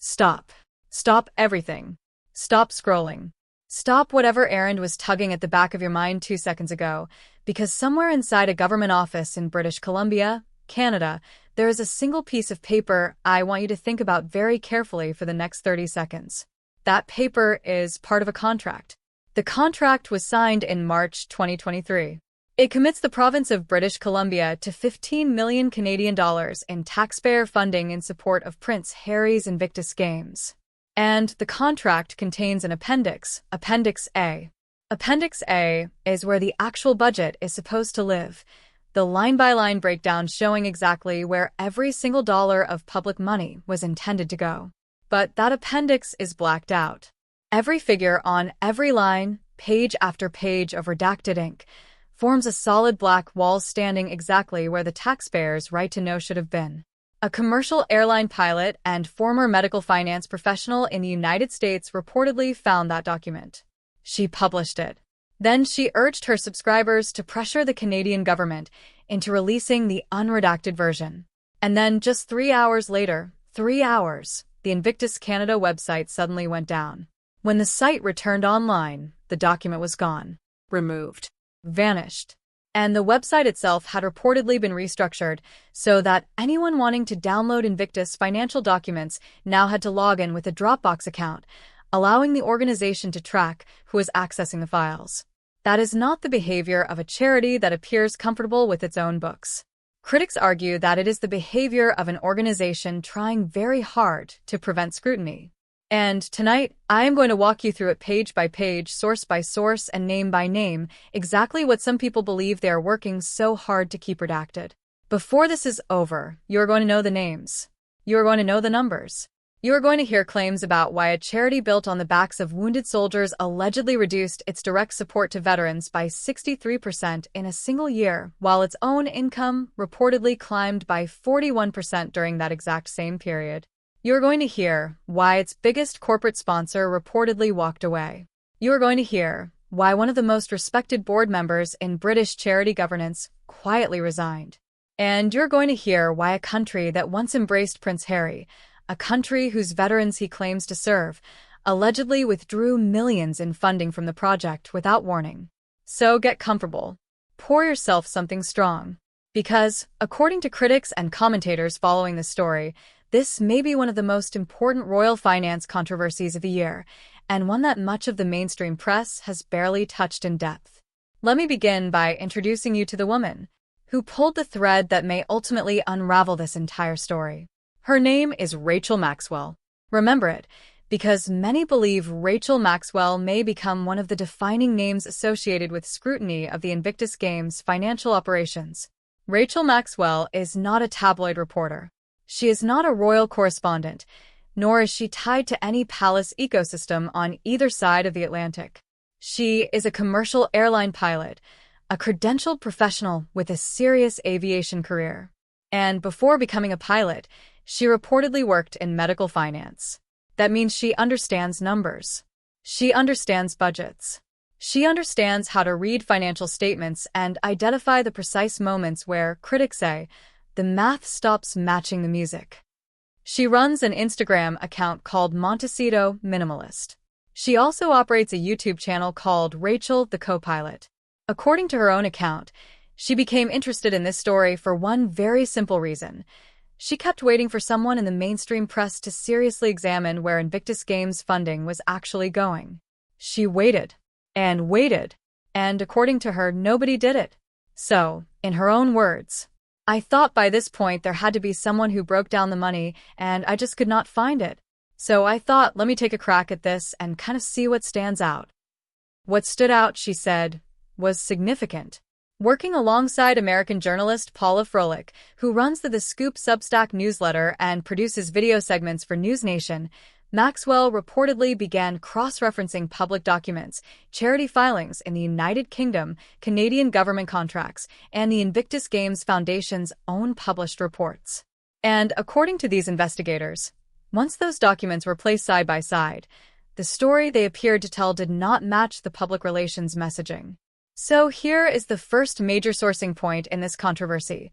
Stop. Stop everything. Stop scrolling. Stop whatever errand was tugging at the back of your mind 2 seconds ago, because somewhere inside a government office in British Columbia, Canada, there is a single piece of paper I want you to think about very carefully for the next 30 seconds. That paper is part of a contract. The contract was signed in March 2023. It commits the province of British Columbia to 15 million Canadian dollars in taxpayer funding in support of Prince Harry's Invictus Games. And the contract contains an appendix, Appendix A. Appendix A is where the actual budget is supposed to live, the line-by-line breakdown showing exactly where every single dollar of public money was intended to go. But that appendix is blacked out. Every figure on every line, page after page of redacted ink, forms a solid black wall standing exactly where the taxpayers' right to know should have been. A commercial airline pilot and former medical finance professional in the United States reportedly found that document. She published it. Then she urged her subscribers to pressure the Canadian government into releasing the unredacted version. And then just 3 hours later, 3 hours, the Invictus Canada website suddenly went down. When the site returned online, the document was gone, removed, vanished. And the website itself had reportedly been restructured so that anyone wanting to download Invictus financial documents now had to log in with a Dropbox account, allowing the organization to track who was accessing the files. That is not the behavior of a charity that appears comfortable with its own books. Critics argue that it is the behavior of an organization trying very hard to prevent scrutiny. And tonight, I am going to walk you through it page by page, source by source, and name by name, exactly what some people believe they are working so hard to keep redacted. Before this is over, you are going to know the names. You are going to know the numbers. You are going to hear claims about why a charity built on the backs of wounded soldiers allegedly reduced its direct support to veterans by 63% in a single year, while its own income reportedly climbed by 41% during that exact same period. You're going to hear why its biggest corporate sponsor reportedly walked away. You're going to hear why one of the most respected board members in British charity governance quietly resigned. And you're going to hear why a country that once embraced Prince Harry, a country whose veterans he claims to serve, allegedly withdrew millions in funding from the project without warning. So get comfortable. Pour yourself something strong. Because, according to critics and commentators following the story, this may be one of the most important royal finance controversies of the year, and one that much of the mainstream press has barely touched in depth. Let me begin by introducing you to the woman who pulled the thread that may ultimately unravel this entire story. Her name is Rachel Maxwell. Remember it, because many believe Rachel Maxwell may become one of the defining names associated with scrutiny of the Invictus Games' financial operations. Rachel Maxwell is not a tabloid reporter. She is not a royal correspondent, nor is she tied to any palace ecosystem on either side of the Atlantic. She is a commercial airline pilot, a credentialed professional with a serious aviation career. And before becoming a pilot, she reportedly worked in medical finance. That means she understands numbers. She understands budgets. She understands how to read financial statements and identify the precise moments where, critics say, the math stops matching the music. She runs an Instagram account called Montecito Minimalist. She also operates a YouTube channel called Rachel the Co-Pilot. According to her own account, she became interested in this story for one very simple reason. She kept waiting for someone in the mainstream press to seriously examine where Invictus Games funding was actually going. She waited, and waited, and according to her, nobody did it. So, in her own words, I thought by this point there had to be someone who broke down the money, and I just could not find it. So I thought, let me take a crack at this and kind of see what stands out. What stood out, she said, was significant. Working alongside American journalist Paula Froelich, who runs the Scoop Substack newsletter and produces video segments for News Nation, Maxwell reportedly began cross-referencing public documents, charity filings in the United Kingdom, Canadian government contracts, and the Invictus Games Foundation's own published reports. And according to these investigators, once those documents were placed side by side, the story they appeared to tell did not match the public relations messaging. So here is the first major sourcing point in this controversy.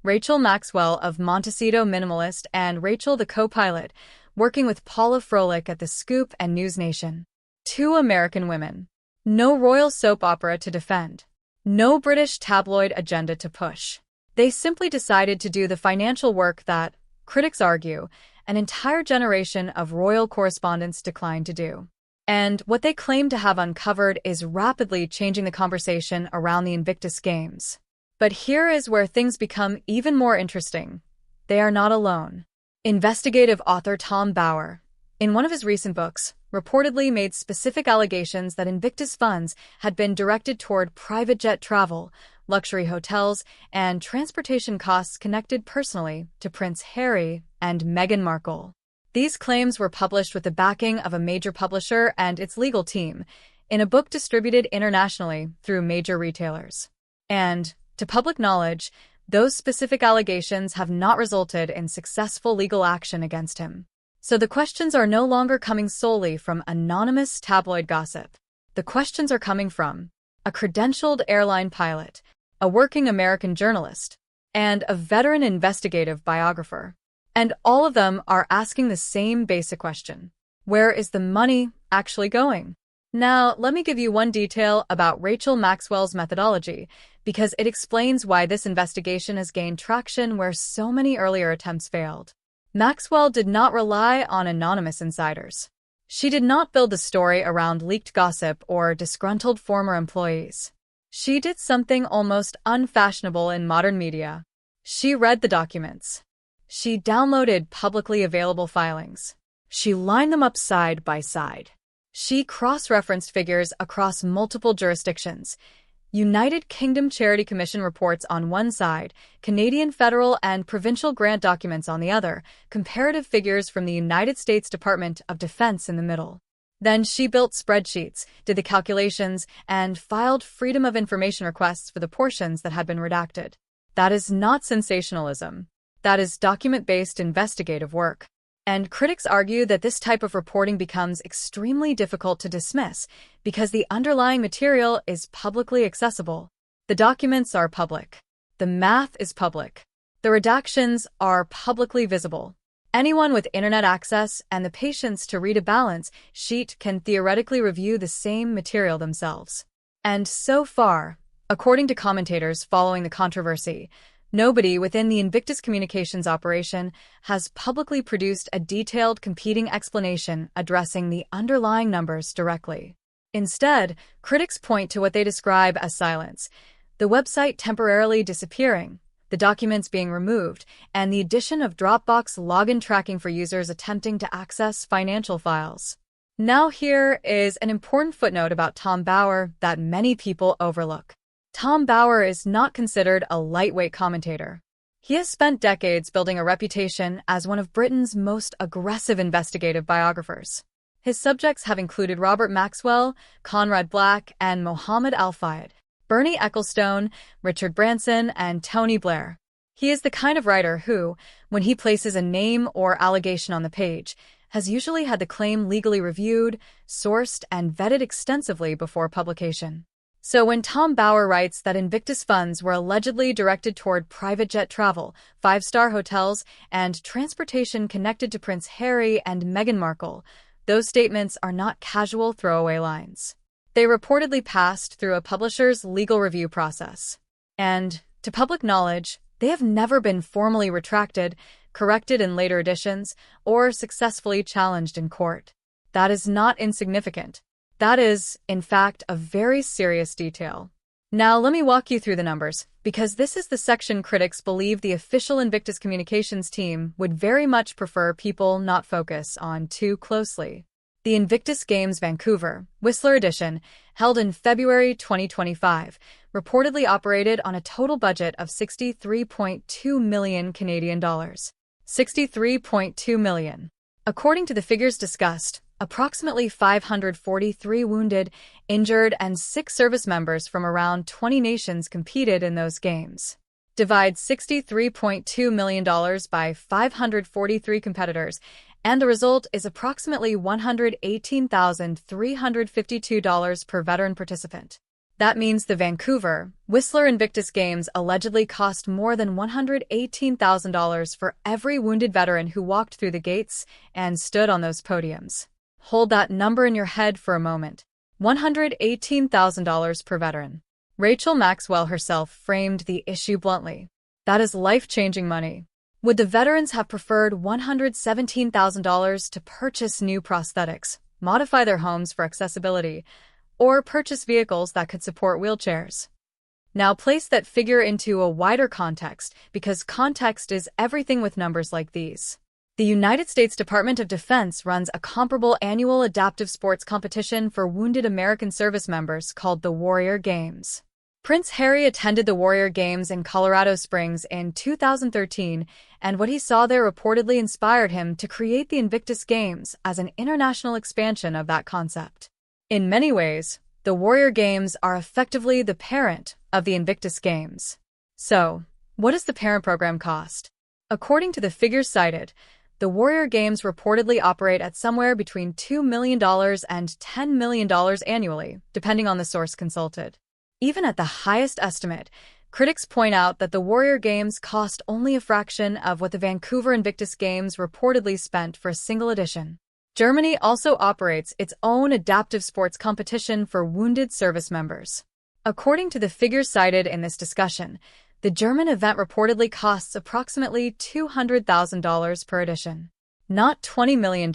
Rachel Maxwell of Montecito Minimalist and Rachel the Co-Pilot working with Paula Froelich at The Scoop and News Nation. 2 American women. No royal soap opera to defend. No British tabloid agenda to push. They simply decided to do the financial work that, critics argue, an entire generation of royal correspondents declined to do. And what they claim to have uncovered is rapidly changing the conversation around the Invictus Games. But here is where things become even more interesting. They are not alone. Investigative author Tom Bauer, in one of his recent books, reportedly made specific allegations that Invictus funds had been directed toward private jet travel, luxury hotels, and transportation costs connected personally to Prince Harry and Meghan Markle. These claims were published with the backing of a major publisher and its legal team, in a book distributed internationally through major retailers. And, to public knowledge, those specific allegations have not resulted in successful legal action against him. So the questions are no longer coming solely from anonymous tabloid gossip. The questions are coming from a credentialed airline pilot, a working American journalist, and a veteran investigative biographer. And all of them are asking the same basic question. Where is the money actually going? Now, let me give you one detail about Rachel Maxwell's methodology, because it explains why this investigation has gained traction where so many earlier attempts failed. Maxwell did not rely on anonymous insiders. She did not build the story around leaked gossip or disgruntled former employees. She did something almost unfashionable in modern media. She read the documents. She downloaded publicly available filings. She lined them up side by side. She cross-referenced figures across multiple jurisdictions. United Kingdom Charity Commission reports on one side, Canadian federal and provincial grant documents on the other, comparative figures from the United States Department of Defense in the middle. Then she built spreadsheets, did the calculations, and filed Freedom of Information requests for the portions that had been redacted. That is not sensationalism. That is document-based investigative work. And critics argue that this type of reporting becomes extremely difficult to dismiss because the underlying material is publicly accessible. The documents are public. The math is public. The redactions are publicly visible. Anyone with internet access and the patience to read a balance sheet can theoretically review the same material themselves. And so far, according to commentators following the controversy, nobody within the Invictus Communications operation has publicly produced a detailed competing explanation addressing the underlying numbers directly. Instead, critics point to what they describe as silence, the website temporarily disappearing, the documents being removed, and the addition of Dropbox login tracking for users attempting to access financial files. Now here is an important footnote about Tom Bauer that many people overlook. Tom Bauer is not considered a lightweight commentator. He has spent decades building a reputation as one of Britain's most aggressive investigative biographers. His subjects have included Robert Maxwell, Conrad Black, and Mohammed Al-Fayed, Bernie Ecclestone, Richard Branson, and Tony Blair. He is the kind of writer who, when he places a name or allegation on the page, has usually had the claim legally reviewed, sourced, and vetted extensively before publication. So when Tom Bauer writes that Invictus funds were allegedly directed toward private jet travel, 5-star hotels, and transportation connected to Prince Harry and Meghan Markle, those statements are not casual throwaway lines. They reportedly passed through a publisher's legal review process. And, to public knowledge, they have never been formally retracted, corrected in later editions, or successfully challenged in court. That is not insignificant. That is, in fact, a very serious detail. Now let me walk you through the numbers, because this is the section critics believe the official Invictus Communications team would very much prefer people not focus on too closely. The Invictus Games Vancouver, Whistler Edition, held in February 2025, reportedly operated on a total budget of $63.2 million Canadian dollars. $63.2 million. According to the figures discussed, approximately 543 wounded, injured, and sick service members from around 20 nations competed in those games. Divide $63.2 million by 543 competitors, and the result is approximately $118,352 per veteran participant. That means the Vancouver, Whistler Invictus Games allegedly cost more than $118,000 for every wounded veteran who walked through the gates and stood on those podiums. Hold that number in your head for a moment. $118,000 per veteran. Rachel Maxwell herself framed the issue bluntly. That is life-changing money. Would the veterans have preferred $117,000 to purchase new prosthetics, modify their homes for accessibility, or purchase vehicles that could support wheelchairs? Now place that figure into a wider context, because context is everything with numbers like these. The United States Department of Defense runs a comparable annual adaptive sports competition for wounded American service members called the Warrior Games. Prince Harry attended the Warrior Games in Colorado Springs in 2013, and what he saw there reportedly inspired him to create the Invictus Games as an international expansion of that concept. In many ways, the Warrior Games are effectively the parent of the Invictus Games. So, what does the parent program cost? According to the figures cited, the Warrior Games reportedly operate at somewhere between $2 million and $10 million annually, depending on the source consulted. Even at the highest estimate, critics point out that the Warrior Games cost only a fraction of what the Vancouver Invictus Games reportedly spent for a single edition. Germany also operates its own adaptive sports competition for wounded service members. According to the figures cited in this discussion, the German event reportedly costs approximately $200,000 per edition. Not $20 million.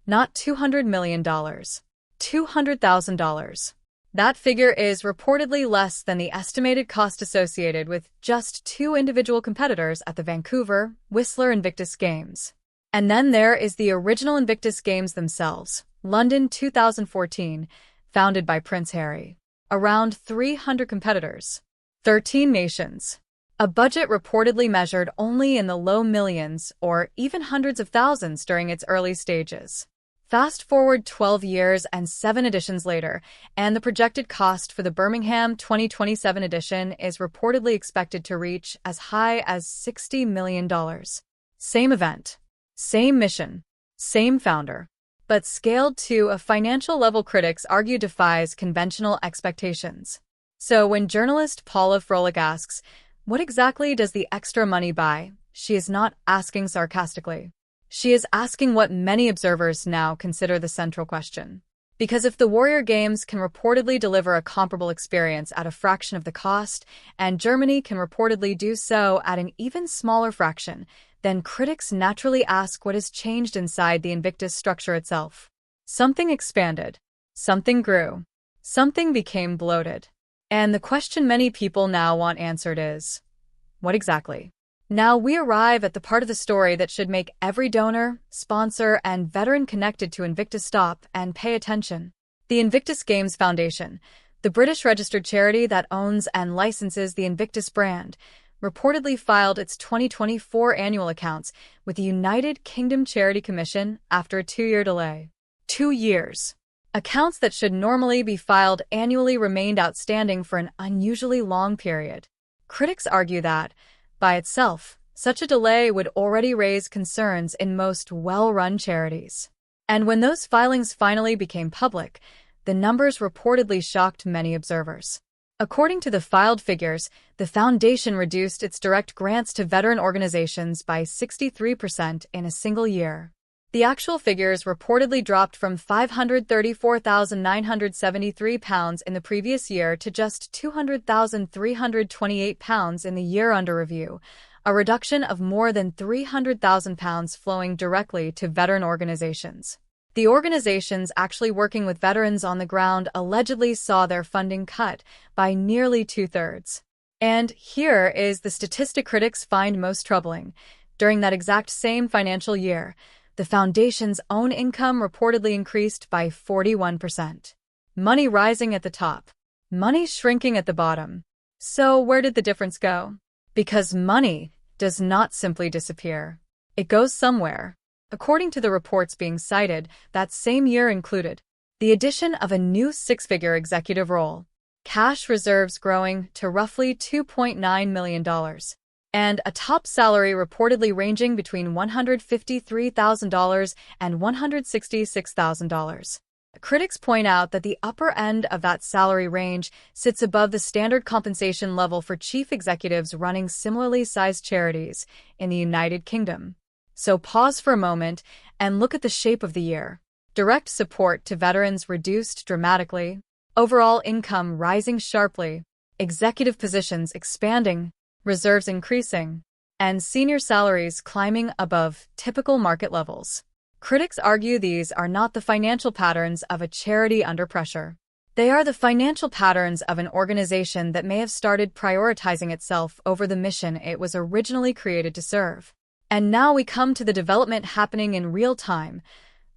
Not $200 million. $200,000. That figure is reportedly less than the estimated cost associated with just 2 individual competitors at the Vancouver, Whistler Invictus Games. And then there is the original Invictus Games themselves, London 2014, founded by Prince Harry. Around 300 competitors. 13 nations. A budget reportedly measured only in the low millions or even hundreds of thousands during its early stages. Fast forward 12 years and 7 editions later, and the projected cost for the Birmingham 2027 edition is reportedly expected to reach as high as $60 million. Same event, same mission, same founder, but scaled to a financial level critics argue defies conventional expectations. So when journalist Paula Froelich asks, "What exactly does the extra money buy?" she is not asking sarcastically. She is asking what many observers now consider the central question. Because if the Warrior Games can reportedly deliver a comparable experience at a fraction of the cost, and Germany can reportedly do so at an even smaller fraction, then critics naturally ask what has changed inside the Invictus structure itself. Something expanded. Something grew. Something became bloated. And the question many people now want answered is, what exactly? Now we arrive at the part of the story that should make every donor, sponsor, and veteran connected to Invictus stop and pay attention. The Invictus Games Foundation, the British registered charity that owns and licenses the Invictus brand, reportedly filed its 2024 annual accounts with the United Kingdom Charity Commission after a 2-year delay. 2 years. Accounts that should normally be filed annually remained outstanding for an unusually long period. Critics argue that, by itself, such a delay would already raise concerns in most well-run charities. And when those filings finally became public, the numbers reportedly shocked many observers. According to the filed figures, the foundation reduced its direct grants to veteran organizations by 63% in a single year. The actual figures reportedly dropped from £534,973 in the previous year to just £200,328 in the year under review, a reduction of more than £300,000 flowing directly to veteran organizations. The organizations actually working with veterans on the ground allegedly saw their funding cut by nearly 2/3. And here is the statistic critics find most troubling. During that exact same financial year, the foundation's own income reportedly increased by 41%. Money rising at the top, money shrinking at the bottom. So where did the difference go? Because money does not simply disappear. It goes somewhere. According to the reports being cited, that same year included the addition of a new 6-figure executive role, cash reserves growing to roughly $2.9 million, and a top salary reportedly ranging between $153,000 and $166,000. Critics point out that the upper end of that salary range sits above the standard compensation level for chief executives running similarly sized charities in the United Kingdom. So pause for a moment and look at the shape of the year. Direct support to veterans reduced dramatically, overall income rising sharply, executive positions expanding, reserves increasing, and senior salaries climbing above typical market levels. Critics argue these are not the financial patterns of a charity under pressure. They are the financial patterns of an organization that may have started prioritizing itself over the mission it was originally created to serve. And now we come to the development happening in real time,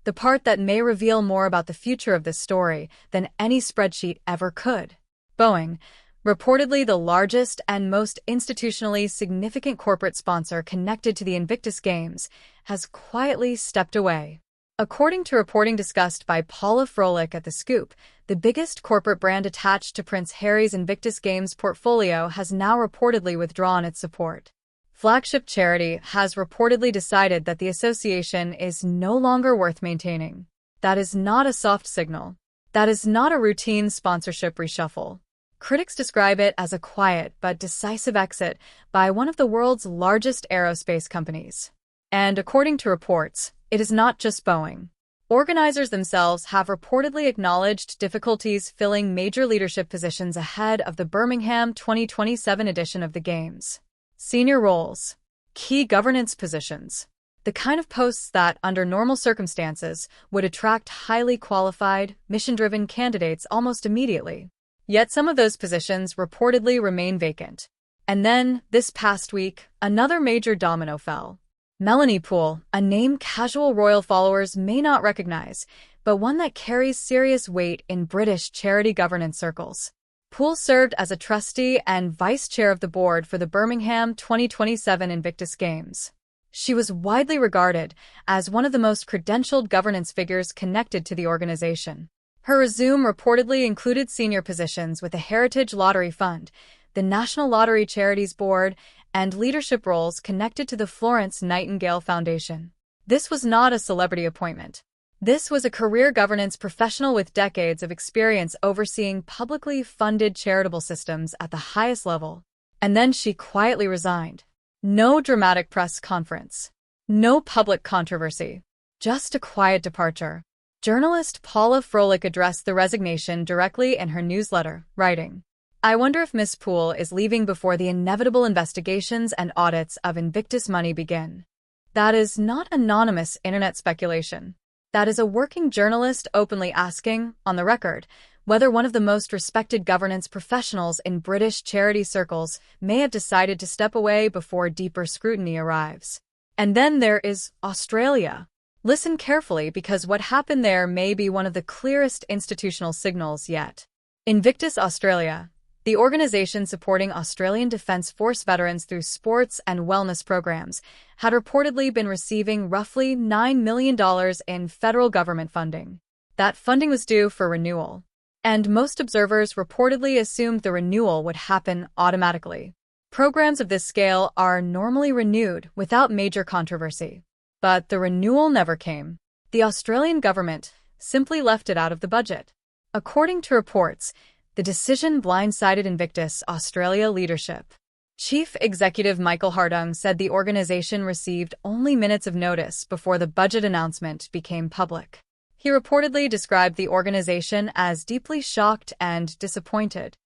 the part that may reveal more about the future of this story than any spreadsheet ever could. Boeing, reportedly the largest and most institutionally significant corporate sponsor connected to the Invictus Games, has quietly stepped away. According to reporting discussed by Paula Froelich at The Scoop, the biggest corporate brand attached to Prince Harry's Invictus Games portfolio has now reportedly withdrawn its support. Flagship Charity has reportedly decided that the association is no longer worth maintaining. That is not a soft signal. That is not a routine sponsorship reshuffle. Critics describe it as a quiet but decisive exit by one of the world's largest aerospace companies. And according to reports, it is not just Boeing. Organizers themselves have reportedly acknowledged difficulties filling major leadership positions ahead of the Birmingham 2027 edition of the Games. Senior roles, key governance positions, the kind of posts that, under normal circumstances, would attract highly qualified, mission-driven candidates almost immediately. Yet some of those positions reportedly remain vacant. And then, this past week, another major domino fell. Melanie Poole, a name casual royal followers may not recognize, but one that carries serious weight in British charity governance circles. Poole served as a trustee and vice chair of the board for the Birmingham 2027 Invictus Games. She was widely regarded as one of the most credentialed governance figures connected to the organization. Her resume reportedly included senior positions with the Heritage Lottery Fund, the National Lottery Charities Board, and leadership roles connected to the Florence Nightingale Foundation. This was not a celebrity appointment. This was a career governance professional with decades of experience overseeing publicly funded charitable systems at the highest level. And then she quietly resigned. No dramatic press conference. No public controversy. Just a quiet departure. Journalist Paula Froelich addressed the resignation directly in her newsletter, writing, "I wonder if Miss Poole is leaving before the inevitable investigations and audits of Invictus money begin." That is not anonymous internet speculation. That is a working journalist openly asking, on the record, whether one of the most respected governance professionals in British charity circles may have decided to step away before deeper scrutiny arrives. And then there is Australia. Listen carefully because what happened there may be one of the clearest institutional signals yet. Invictus Australia, the organization supporting Australian Defence Force veterans through sports and wellness programs, had reportedly been receiving roughly $9 million in federal government funding. That funding was due for renewal, and most observers reportedly assumed the renewal would happen automatically. Programs of this scale are normally renewed without major controversy. But the renewal never came. The Australian government simply left it out of the budget. According to reports, the decision blindsided Invictus Australia leadership. Chief Executive Michael Hardung said the organization received only minutes of notice before the budget announcement became public. He reportedly described the organization as deeply shocked and disappointed.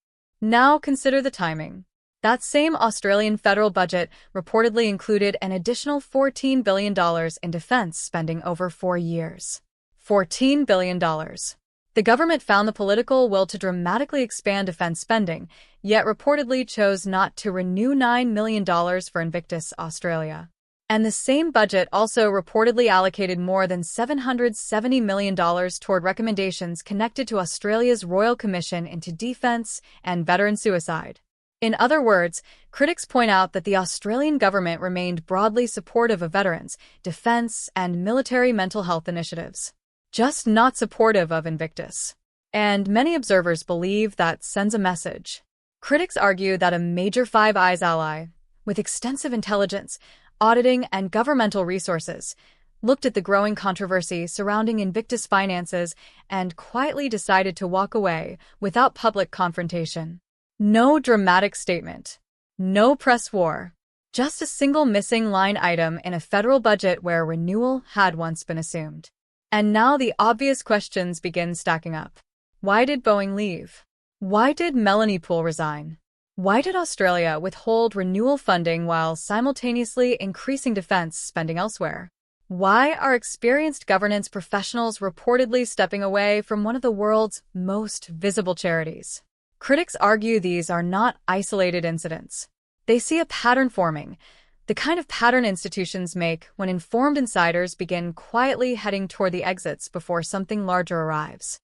Now consider the timing. That same Australian federal budget reportedly included an additional $14 billion in defense spending over 4 years. $14 billion. The government found the political will to dramatically expand defense spending, yet reportedly chose not to renew $9 million for Invictus Australia. And the same budget also reportedly allocated more than $770 million toward recommendations connected to Australia's Royal Commission into Defence and Veteran Suicide. In other words, critics point out that the Australian government remained broadly supportive of veterans, defence, and military mental health initiatives. Just not supportive of Invictus. And many observers believe that sends a message. Critics argue that a major Five Eyes ally, with extensive intelligence, auditing, and governmental resources, looked at the growing controversy surrounding Invictus finances, and quietly decided to walk away without public confrontation. No dramatic statement. No press war. Just a single missing line item in a federal budget where renewal had once been assumed. And now the obvious questions begin stacking up. Why did Boeing leave? Why did Melanie Poole resign? Why did Australia withhold renewal funding while simultaneously increasing defense spending elsewhere? Why are experienced governance professionals reportedly stepping away from one of the world's most visible charities? Critics argue these are not isolated incidents. They see a pattern forming, the kind of pattern institutions make when informed insiders begin quietly heading toward the exits before something larger arrives.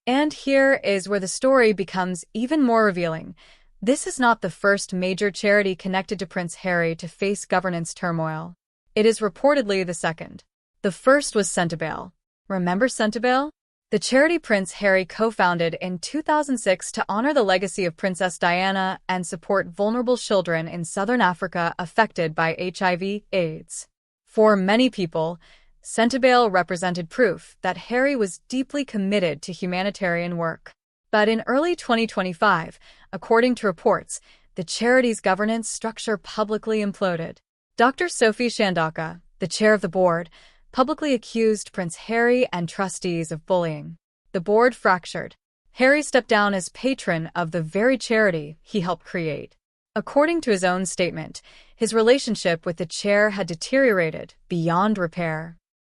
And here is where the story becomes even more revealing. This is not the first major charity connected to Prince Harry to face governance turmoil. It is reportedly the second. The first was Centibale. Remember Centibale? The charity Prince Harry co-founded in 2006 to honor the legacy of Princess Diana and support vulnerable children in southern Africa affected by HIV/AIDS. For many people, Centibale represented proof that Harry was deeply committed to humanitarian work. But in early 2025, according to reports, the charity's governance structure publicly imploded. Dr. Sophie Shandaka, the chair of the board, publicly accused Prince Harry and trustees of bullying. The board fractured. Harry stepped down as patron of the very charity he helped create. According to his own statement, his relationship with the chair had deteriorated beyond repair.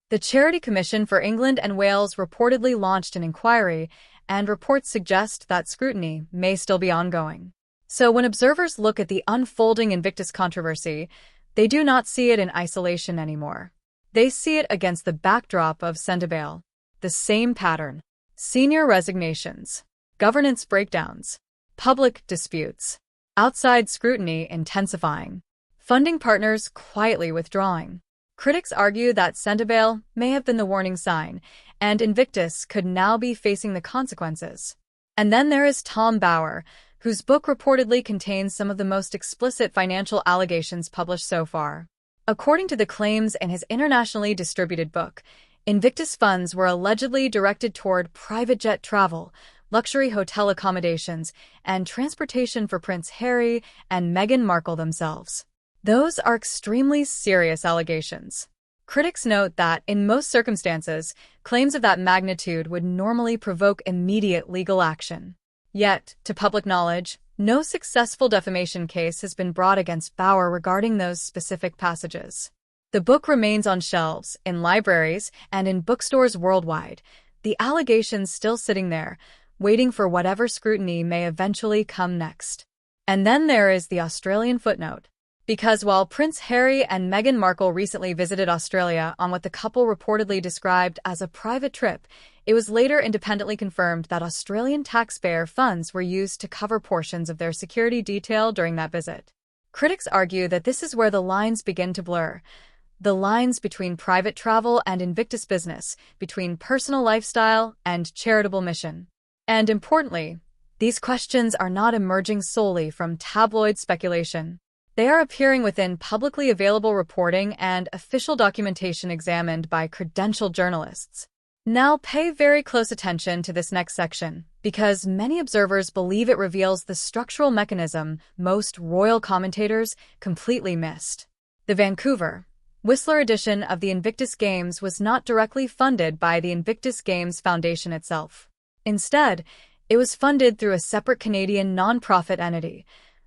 The Charity Commission for England and Wales reportedly launched an inquiry, and reports suggest that scrutiny may still be ongoing. So when observers look at the unfolding Invictus controversy, they do not see it in isolation anymore. They see it against the backdrop of Centibale. The same pattern. Senior resignations. Governance breakdowns. Public disputes. Outside scrutiny intensifying. Funding partners quietly withdrawing. Critics argue that Centibale may have been the warning sign, and Invictus could now be facing the consequences. And then there is Tom Bower, whose book reportedly contains some of the most explicit financial allegations published so far. According to the claims in his internationally distributed book, Invictus funds were allegedly directed toward private jet travel, luxury hotel accommodations, and transportation for Prince Harry and Meghan Markle themselves. Those are extremely serious allegations. Critics note that, in most circumstances, claims of that magnitude would normally provoke immediate legal action. Yet, to public knowledge, no successful defamation case has been brought against Bower regarding those specific passages. The book remains on shelves, in libraries, and in bookstores worldwide, the allegations still sitting there, waiting for whatever scrutiny may eventually come next. And then there is the Australian footnote. Because while Prince Harry and Meghan Markle recently visited Australia on what the couple reportedly described as a private trip, it was later independently confirmed that Australian taxpayer funds were used to cover portions of their security detail during that visit. Critics argue that this is where the lines begin to blur. The lines between private travel and Invictus business, between personal lifestyle and charitable mission. And importantly, these questions are not emerging solely from tabloid speculation. They are appearing within publicly available reporting and official documentation examined by credentialed journalists. Now pay very close attention to this next section, because many observers believe it reveals the structural mechanism most royal commentators completely missed. The Vancouver, Whistler edition of the Invictus Games was not directly funded by the Invictus Games Foundation itself. Instead, it was funded through a separate Canadian non-profit entity,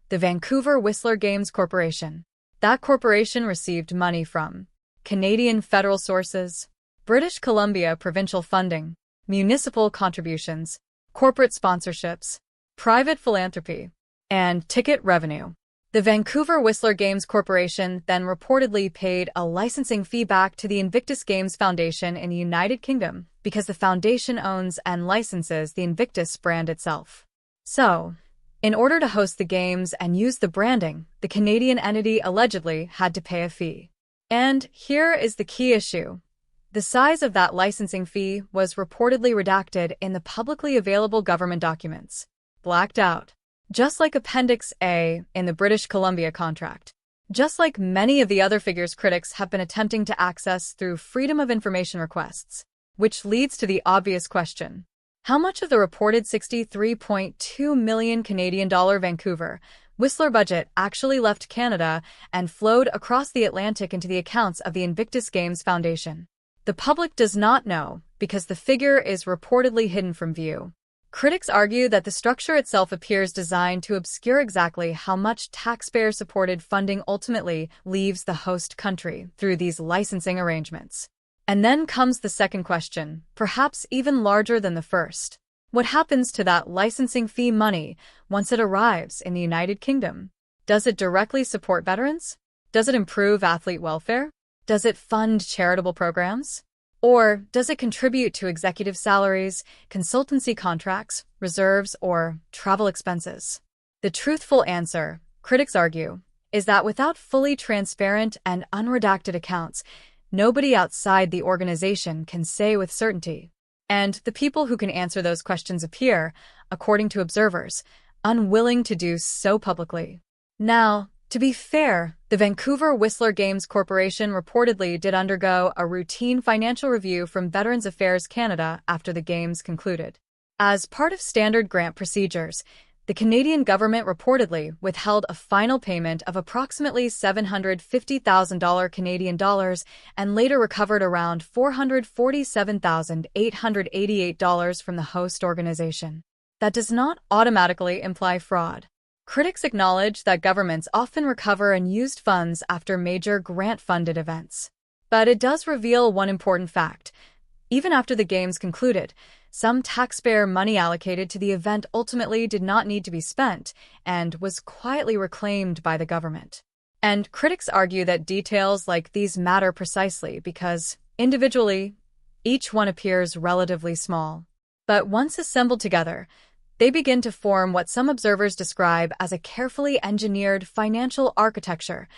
the Vancouver Whistler Games Corporation. That corporation received money from Canadian federal sources, British Columbia provincial funding, municipal contributions, corporate sponsorships, private philanthropy, and ticket revenue. The Vancouver Whistler Games Corporation then reportedly paid a licensing fee back to the Invictus Games Foundation in the United Kingdom because the foundation owns and licenses the Invictus brand itself. So, in order to host the games and use the branding, the Canadian entity allegedly had to pay a fee. And here is the key issue. The size of that licensing fee was reportedly redacted in the publicly available government documents. Blacked out. Just like Appendix A in the British Columbia contract. just like many of the other figures critics have been attempting to access through Freedom of Information requests, which leads to the obvious question. How much of the reported $63.2 million Canadian dollar Vancouver Whistler budget actually left Canada and flowed across the Atlantic into the accounts of the Invictus Games Foundation? The public does not know because the figure is reportedly hidden from view. Critics argue that the structure itself appears designed to obscure exactly how much taxpayer-supported funding ultimately leaves the host country through these licensing arrangements. And then comes the second question, perhaps even larger than the first. What happens to that licensing fee money once it arrives in the United Kingdom? Does it directly support veterans? Does it improve athlete welfare? Does it fund charitable programs? Or does it contribute to executive salaries, consultancy contracts, reserves, or travel expenses? The truthful answer, critics argue, is that without fully transparent and unredacted accounts, nobody outside the organization can say with certainty. And the people who can answer those questions appear, according to observers, unwilling to do so publicly. Now, to be fair, the Vancouver Whistler Games Corporation reportedly did undergo a routine financial review from Veterans Affairs Canada after the Games concluded. As part of standard grant procedures, the Canadian government reportedly withheld a final payment of approximately $750,000 Canadian dollars and later recovered around $447,888 from the host organization. That does not automatically imply fraud. Critics acknowledge that governments often recover unused funds after major grant-funded events. But it does reveal one important fact. Even after the Games concluded, some taxpayer money allocated to the event ultimately did not need to be spent and was quietly reclaimed by the government. And critics argue that details like these matter precisely because, individually, each one appears relatively small. But once assembled together, they begin to form what some observers describe as a carefully engineered financial architecture,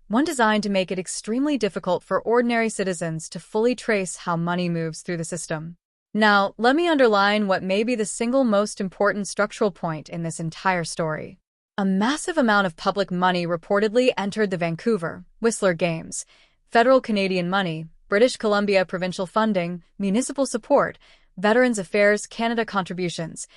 one designed to make it extremely difficult for ordinary citizens to fully trace how money moves through the system. Now, let me underline what may be the single most important structural point in this entire story. A massive amount of public money reportedly entered the Vancouver Whistler Games. Federal Canadian money, British Columbia provincial funding, municipal support, Veterans Affairs Canada contributions,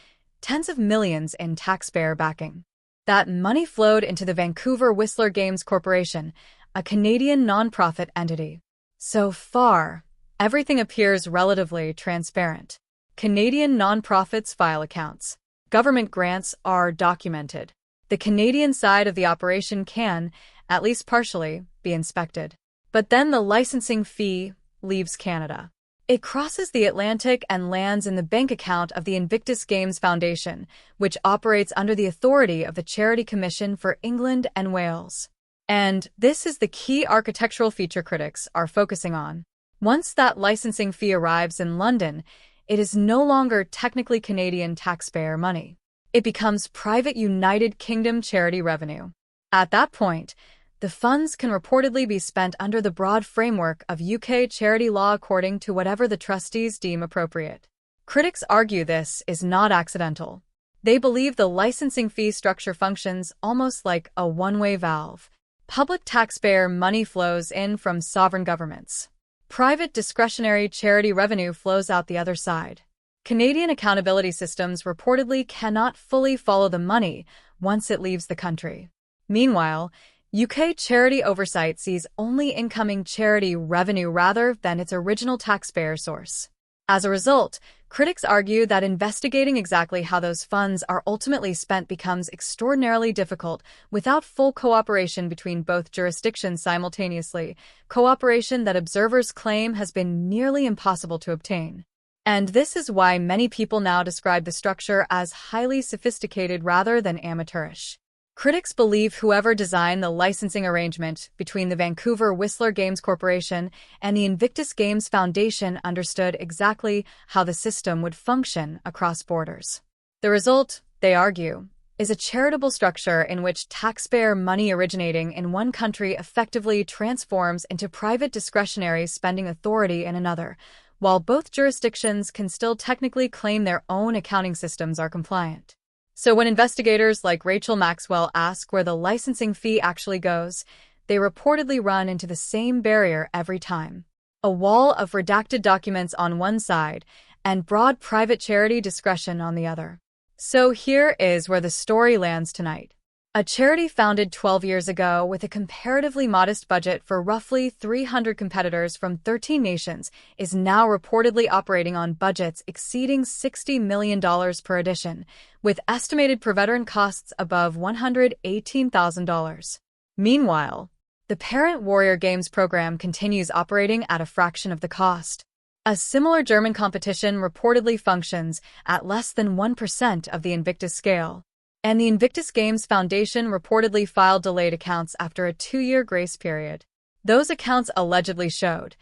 tens of millions in taxpayer backing. That money flowed into the Vancouver Whistler Games Corporation, a Canadian nonprofit entity. So far, everything appears relatively transparent. Canadian nonprofits file accounts. Government grants are documented. The Canadian side of the operation can, at least partially, be inspected. But then the licensing fee leaves Canada. It crosses the Atlantic and lands in the bank account of the Invictus Games Foundation, which operates under the authority of the Charity Commission for England and Wales. And this is the key architectural feature critics are focusing on. Once that licensing fee arrives in London, it is no longer technically Canadian taxpayer money. It becomes private United Kingdom charity revenue. At that point, the funds can reportedly be spent under the broad framework of UK charity law according to whatever the trustees deem appropriate. Critics argue this is not accidental. They believe the licensing fee structure functions almost like a one-way valve. Public taxpayer money flows in from sovereign governments. Private discretionary charity revenue flows out the other side. Canadian accountability systems reportedly cannot fully follow the money once it leaves the country. Meanwhile, UK charity oversight sees only incoming charity revenue rather than its original taxpayer source. As a result, critics argue that investigating exactly how those funds are ultimately spent becomes extraordinarily difficult without full cooperation between both jurisdictions simultaneously, cooperation that observers claim has been nearly impossible to obtain. And this is why many people now describe the structure as highly sophisticated rather than amateurish. Critics believe whoever designed the licensing arrangement between the Vancouver Whistler Games Corporation and the Invictus Games Foundation understood exactly how the system would function across borders. The result, they argue, is a charitable structure in which taxpayer money originating in one country effectively transforms into private discretionary spending authority in another, while both jurisdictions can still technically claim their own accounting systems are compliant. So when investigators like Rachel Maxwell ask where the licensing fee actually goes, they reportedly run into the same barrier every time. A wall of redacted documents on one side and broad private charity discretion on the other. So here is where the story lands tonight. A charity founded 12 years ago with a comparatively modest budget for roughly 300 competitors from 13 nations is now reportedly operating on budgets exceeding $60 million per edition, with estimated per-veteran costs above $118,000. Meanwhile, the parent Warrior Games program continues operating at a fraction of the cost. A similar German competition reportedly functions at less than 1% of the Invictus scale. And the Invictus Games Foundation reportedly filed delayed accounts after a 2-year grace period. Those accounts allegedly showed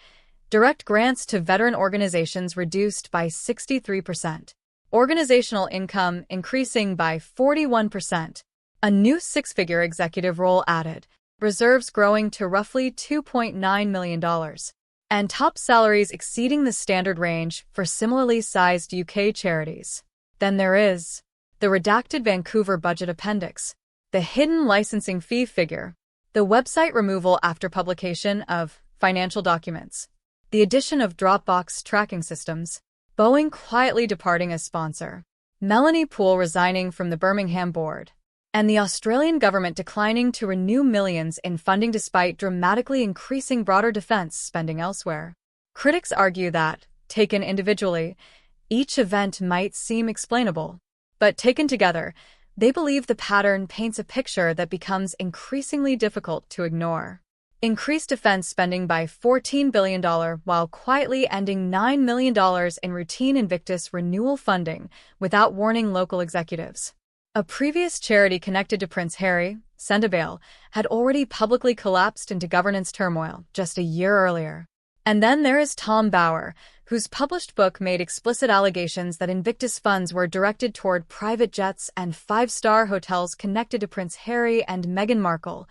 direct grants to veteran organizations reduced by 63%, organizational income increasing by 41%, a new 6-figure executive role added, reserves growing to roughly $2.9 million, and top salaries exceeding the standard range for similarly sized UK charities. Then there is the redacted Vancouver budget appendix, the hidden licensing fee figure, the website removal after publication of financial documents, the addition of Dropbox tracking systems, Boeing quietly departing as sponsor, Melanie Poole resigning from the Birmingham board, and the Australian government declining to renew millions in funding despite dramatically increasing broader defense spending elsewhere. Critics argue that, taken individually, each event might seem explainable, but taken together, they believe the pattern paints a picture that becomes increasingly difficult to ignore. Increased defense spending by $14 billion while quietly ending $9 million in routine Invictus renewal funding without warning local executives. A previous charity connected to Prince Harry, Sendabale, had already publicly collapsed into governance turmoil just a year earlier. And then there is Tom Bower, whose published book made explicit allegations that Invictus funds were directed toward private jets and 5-star hotels connected to Prince Harry and Meghan Markle,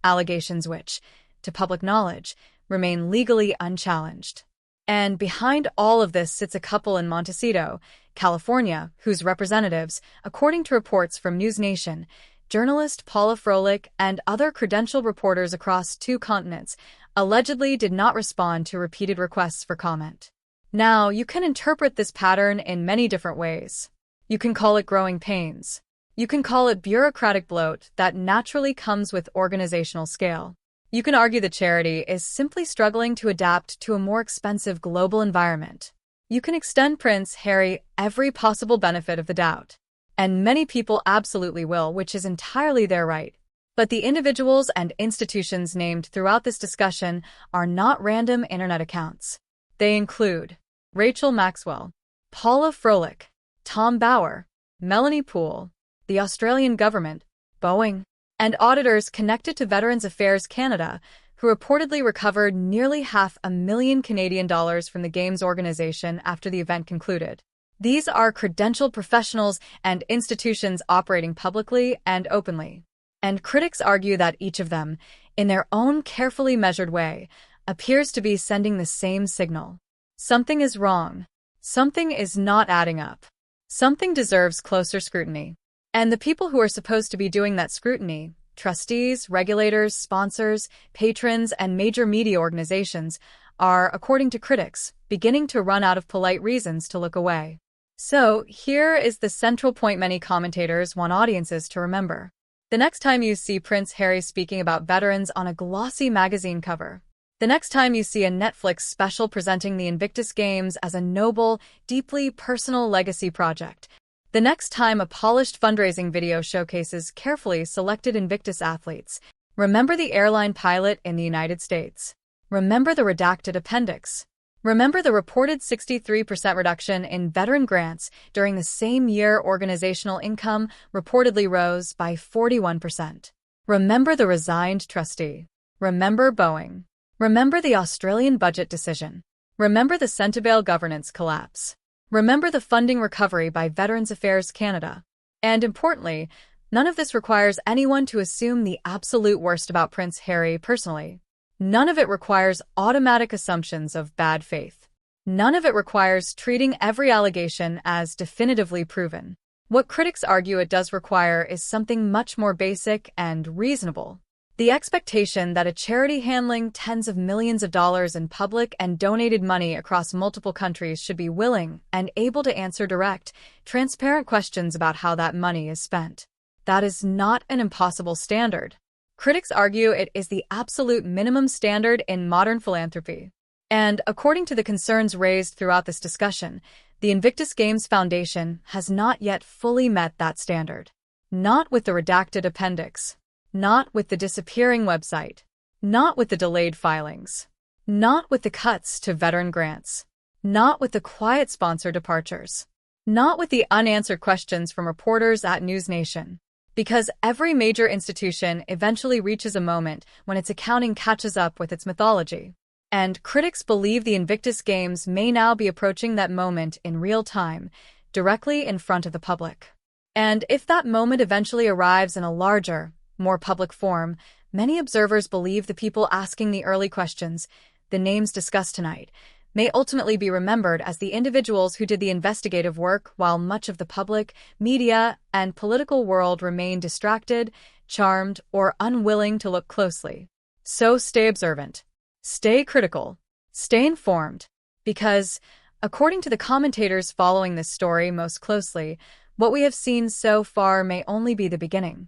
allegations which, to public knowledge, remain legally unchallenged. And behind all of this sits a couple in Montecito, California, whose representatives, according to reports from News Nation, journalist Paula Froelich and other credentialed reporters across 2 continents, allegedly did not respond to repeated requests for comment. Now, you can interpret this pattern in many different ways. You can call it growing pains. You can call it bureaucratic bloat that naturally comes with organizational scale. You can argue the charity is simply struggling to adapt to a more expensive global environment. You can extend Prince Harry every possible benefit of the doubt. And many people absolutely will, which is entirely their right. But the individuals and institutions named throughout this discussion are not random internet accounts. They include Rachel Maxwell, Paula Froelich, Tom Bower, Melanie Poole, the Australian government, Boeing, and auditors connected to Veterans Affairs Canada, who reportedly recovered nearly $500,000 Canadian from the Games organization after the event concluded. These are credentialed professionals and institutions operating publicly and openly. And critics argue that each of them, in their own carefully measured way, appears to be sending the same signal. Something is wrong. Something is not adding up. Something deserves closer scrutiny. And the people who are supposed to be doing that scrutiny, trustees, regulators, sponsors, patrons, and major media organizations, are, according to critics, beginning to run out of polite reasons to look away. So, here is the central point many commentators want audiences to remember. The next time you see Prince Harry speaking about veterans on a glossy magazine cover, the next time you see a Netflix special presenting the Invictus Games as a noble, deeply personal legacy project, the next time a polished fundraising video showcases carefully selected Invictus athletes, remember the airline pilot in the United States. Remember the redacted appendix. Remember the reported 63% reduction in veteran grants during the same year organizational income reportedly rose by 41%. Remember the resigned trustee. Remember Boeing. Remember the Australian budget decision. Remember the Sendabale governance collapse. Remember the funding recovery by Veterans Affairs Canada. And importantly, none of this requires anyone to assume the absolute worst about Prince Harry personally. None of it requires automatic assumptions of bad faith. None of it requires treating every allegation as definitively proven. What critics argue it does require is something much more basic and reasonable. The expectation that a charity handling tens of millions of dollars in public and donated money across multiple countries should be willing and able to answer direct, transparent questions about how that money is spent. That is not an impossible standard. Critics argue it is the absolute minimum standard in modern philanthropy. And according to the concerns raised throughout this discussion, the Invictus Games Foundation has not yet fully met that standard. Not with the redacted appendix. Not with the disappearing website. Not with the delayed filings. Not with the cuts to veteran grants. Not with the quiet sponsor departures. Not with the unanswered questions from reporters at NewsNation. Because every major institution eventually reaches a moment when its accounting catches up with its mythology. And critics believe the Invictus Games may now be approaching that moment in real time, directly in front of the public. And if that moment eventually arrives in a larger, more public form, many observers believe the people asking the early questions, the names discussed tonight, may ultimately be remembered as the individuals who did the investigative work while much of the public, media, and political world remain distracted, charmed, or unwilling to look closely. So stay observant. Stay critical. Stay informed. Because, according to the commentators following this story most closely, what we have seen so far may only be the beginning.